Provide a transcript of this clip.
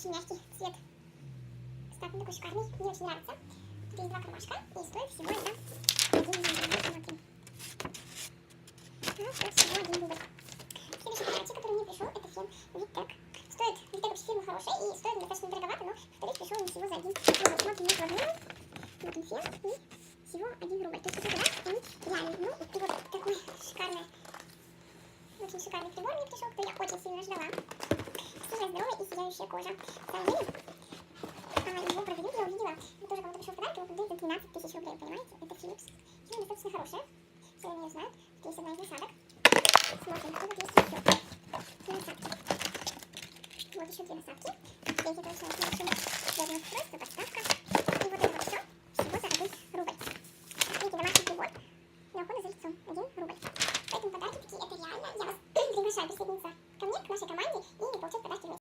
очень мягкий цвет. Кстати, такой шикарный, мне очень нравится. Тут есть 2 кармашка и стоит всего это 1 рубль. Стоит всего 1 рубль. Следующий подарочек, который мне пришел, это фен Витек. Стоит, Витек вообще фирма хорошая и стоит достаточно дороговато, но повторюсь, пришел он всего за 1 рубль. Смотрим на кладную. Вот он фен и всего 1 рубль. То есть такой подарок, он реальный. Ну и вот такой шикарный, очень шикарный прибор мне пришел, который я очень сильно ждала. Сильно здоровая и сияющая кожа. На самом деле, его продают, я увидела, тоже кому-то пришел в подарок, его продают за 12 тысяч рублей, понимаете? Это Philips. Фирма достаточно хорошая, все они ее знают. Тут есть одна из насадок. Смотрим, что тут есть еще. 2 насадки. Вот еще 2 насадки. Здесь это очень удобное устройство, подставка. И вот это вот все всего за 1 рубль. Видите, домашний прибор для ухода за лицом. 1 рубль. Поэтому подарки такие, это реально. Я вас приглашаю присоединиться ко мне, к нашей команде.